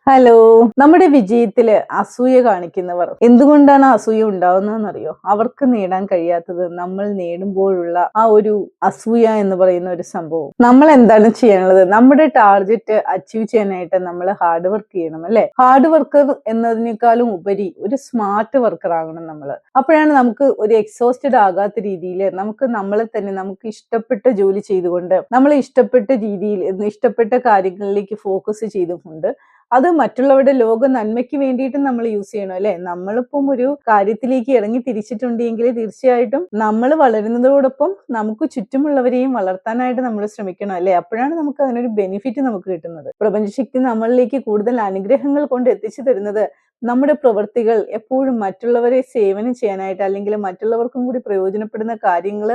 Hello. നമ്മുടെ വിജയത്തില് അസൂയ കാണിക്കുന്നവർ എന്തുകൊണ്ടാണ് അസൂയ ഉണ്ടാവുന്നതെന്നറിയോ? അവർക്ക് നേടാൻ കഴിയാത്തത് നമ്മൾ നേടുമ്പോഴുള്ള ആ ഒരു അസൂയ എന്ന് പറയുന്ന ഒരു സംഭവം. നമ്മൾ എന്താണ് ചെയ്യാനുള്ളത്? നമ്മുടെ ടാർഗറ്റ് അച്ചീവ് ചെയ്യാനായിട്ട് നമ്മൾ ഹാർഡ് വർക്ക് ചെയ്യണം, അല്ലെ? ഹാർഡ് വർക്കർ എന്നതിനേക്കാളും ഉപരി ഒരു സ്മാർട്ട് വർക്കർ ആകണം നമ്മൾ. അപ്പോഴാണ് നമുക്ക് ഒരു എക്സോസ്റ്റഡ് ആകാത്ത രീതിയിൽ നമുക്ക് നമ്മളെ തന്നെ നമുക്ക് ഇഷ്ടപ്പെട്ട ജോലി ചെയ്തുകൊണ്ട് നമ്മൾ ഇഷ്ടപ്പെട്ട രീതിയിൽ ഇഷ്ടപ്പെട്ട കാര്യങ്ങളിലേക്ക് ഫോക്കസ് ചെയ്തുകൊണ്ട് അത് മറ്റുള്ളവരുടെ ലോക നന്മയ്ക്ക് വേണ്ടിയിട്ട് നമ്മൾ യൂസ് ചെയ്യണം, അല്ലെ? നമ്മളിപ്പം ഒരു കാര്യത്തിലേക്ക് ഇറങ്ങി തിരിച്ചിട്ടുണ്ടെങ്കിൽ തീർച്ചയായിട്ടും നമ്മൾ വളരുന്നതോടൊപ്പം നമുക്ക് ചുറ്റുമുള്ളവരെയും വളർത്താനായിട്ട് നമ്മൾ ശ്രമിക്കണം, അല്ലെ? അപ്പോഴാണ് നമുക്ക് അതിനൊരു ബെനിഫിറ്റ് നമുക്ക് കിട്ടുന്നത്. പ്രപഞ്ചശക്തി നമ്മളിലേക്ക് കൂടുതൽ അനുഗ്രഹങ്ങൾ കൊണ്ട് എത്തിച്ചു തരുന്നത് നമ്മുടെ പ്രവൃത്തികൾ എപ്പോഴും മറ്റുള്ളവരെ സേവനം ചെയ്യാനായിട്ട്, അല്ലെങ്കിൽ മറ്റുള്ളവർക്കും കൂടി പ്രയോജനപ്പെടുന്ന കാര്യങ്ങൾ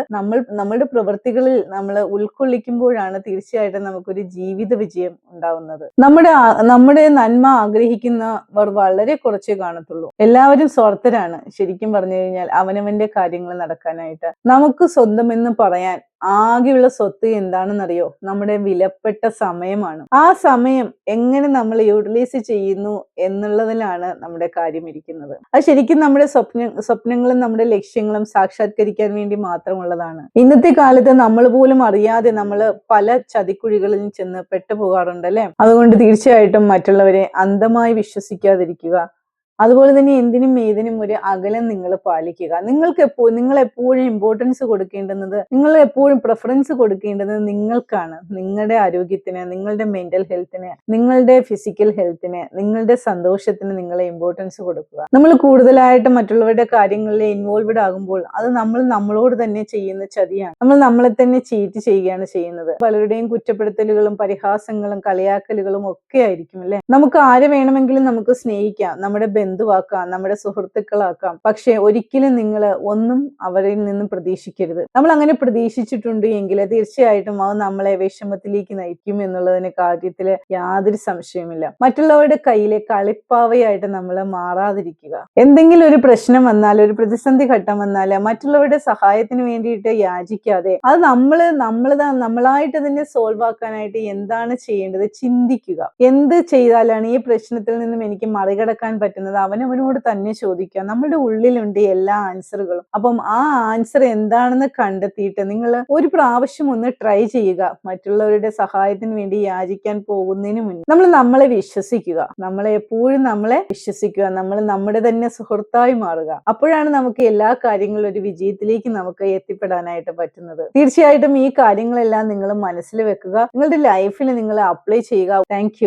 നമ്മളുടെ പ്രവൃത്തികളിൽ നമ്മൾ ഉൾക്കൊള്ളിക്കുമ്പോഴാണ് തീർച്ചയായിട്ടും നമുക്കൊരു ജീവിത വിജയം ഉണ്ടാവുന്നത്. നമ്മുടെ നന്മ ആഗ്രഹിക്കുന്നവർ വളരെ കുറച്ചേ കാണത്തുള്ളൂ. എല്ലാവരും സ്വാർത്ഥരാണ്. ശരിക്കും പറഞ്ഞു കഴിഞ്ഞാൽ അവനവന്റെ കാര്യങ്ങൾ നടക്കാനായിട്ട് നമുക്ക് സ്വന്തം എന്ന് പറയാൻ ആകെയുള്ള സ്വത്ത് എന്താണെന്നറിയോ? നമ്മുടെ വിലപ്പെട്ട സമയമാണ്. ആ സമയം എങ്ങനെ നമ്മൾ യൂട്ടിലൈസ് ചെയ്യുന്നു എന്നുള്ളതിലാണ് നമ്മുടെ കാര്യം ഇരിക്കുന്നത്. അത് ശരിക്കും നമ്മുടെ സ്വപ്നങ്ങളും നമ്മുടെ ലക്ഷ്യങ്ങളും സാക്ഷാത്കരിക്കാൻ വേണ്ടി മാത്രമുള്ളതാണ്. ഇന്നത്തെ കാലത്ത് നമ്മൾ പോലും അറിയാതെ നമ്മൾ പല ചതിക്കുഴികളിലും ചെന്ന് പെട്ടുപോകാറുണ്ട്, അല്ലെ? അതുകൊണ്ട് തീർച്ചയായിട്ടും മറ്റുള്ളവരെ അന്ധമായി വിശ്വസിക്കാതിരിക്കുക. അതുപോലെ തന്നെ എന്തിനും ഏതിനും ഒരു അകലം നിങ്ങൾ പാലിക്കുക. നിങ്ങൾ എപ്പോഴും ഇമ്പോർട്ടൻസ് കൊടുക്കേണ്ടുന്നത്, നിങ്ങൾ എപ്പോഴും പ്രിഫറൻസ് കൊടുക്കേണ്ടത് നിങ്ങൾക്കാണ്. നിങ്ങളുടെ ആരോഗ്യത്തിന്, നിങ്ങളുടെ മെന്റൽ ഹെൽത്തിന്, നിങ്ങളുടെ ഫിസിക്കൽ ഹെൽത്തിന്, നിങ്ങളുടെ സന്തോഷത്തിന് നിങ്ങൾ ഇമ്പോർട്ടൻസ് കൊടുക്കുക. നമ്മൾ കൂടുതലായിട്ട് മറ്റുള്ളവരുടെ കാര്യങ്ങളിൽ ഇൻവോൾവഡ് ആകുമ്പോൾ അത് നമ്മളോട് തന്നെ ചെയ്യുന്ന ചതിയാണ്. നമ്മൾ നമ്മളെ തന്നെ ചീറ്റ് ചെയ്യുകയാണ് ചെയ്യുന്നത്. പലരുടെയും കുറ്റപ്പെടുത്തലുകളും പരിഹാസങ്ങളും കളിയാക്കലുകളും ഒക്കെ ആയിരിക്കും, അല്ലെ? നമുക്ക് ആരെ വേണമെങ്കിലും നമുക്ക് സ്നേഹിക്കാം, നമ്മുടെ ബന്ധുവാക്കാം, നമ്മുടെ സുഹൃത്തുക്കളാക്കാം. പക്ഷെ ഒരിക്കലും നിങ്ങൾ ഒന്നും അവരിൽ നിന്നും പ്രതീക്ഷിക്കരുത്. നമ്മൾ അങ്ങനെ പ്രതീക്ഷിച്ചിട്ടുണ്ട് എങ്കിൽ തീർച്ചയായിട്ടും അത് നമ്മളെ വിഷമത്തിലേക്ക് നയിക്കും എന്നുള്ളതിന് കാര്യത്തിൽ യാതൊരു സംശയമില്ല. മറ്റുള്ളവരുടെ കയ്യിലെ കളിപ്പാവയായിട്ട് നമ്മൾ മാറാതിരിക്കുക. എന്തെങ്കിലും ഒരു പ്രശ്നം വന്നാൽ, ഒരു പ്രതിസന്ധി ഘട്ടം വന്നാൽ മറ്റുള്ളവരുടെ സഹായത്തിന് വേണ്ടിയിട്ട് യാചിക്കാതെ അത് നമ്മളായിട്ട് തന്നെ സോൾവ് ആക്കാനായിട്ട് എന്താണ് ചെയ്യേണ്ടത് ചിന്തിക്കുക. എന്ത് ചെയ്താലാണ് ഈ പ്രശ്നത്തിൽ നിന്നും എനിക്ക് മറികടക്കാൻ പറ്റുന്നത് അവനവനോട് തന്നെ ചോദിക്കുക. നമ്മുടെ ഉള്ളിലുണ്ട് എല്ലാ ആൻസറുകളും. അപ്പം ആ ആൻസർ എന്താണെന്ന് കണ്ടെത്തിയിട്ട് നിങ്ങൾ ഒരു പ്രാവശ്യം ഒന്ന് ട്രൈ ചെയ്യുക. മറ്റുള്ളവരുടെ സഹായത്തിന് വേണ്ടി യാചിക്കാൻ പോകുന്നതിന് മുന്നേ നമ്മളെ വിശ്വസിക്കുക. നമ്മളെ വിശ്വസിക്കുക. നമ്മൾ നമ്മുടെ തന്നെ സുഹൃത്തായി മാറുക. അപ്പോഴാണ് നമുക്ക് എല്ലാ കാര്യങ്ങളും ഒരു വിജയത്തിലേക്ക് നമുക്ക് എത്തിപ്പെടാനായിട്ട് പറ്റുന്നത്. തീർച്ചയായിട്ടും ഈ കാര്യങ്ങളെല്ലാം നിങ്ങൾ മനസ്സിൽ വെക്കുക. നിങ്ങളുടെ ലൈഫിൽ നിങ്ങൾ അപ്ലൈ ചെയ്യുക. താങ്ക്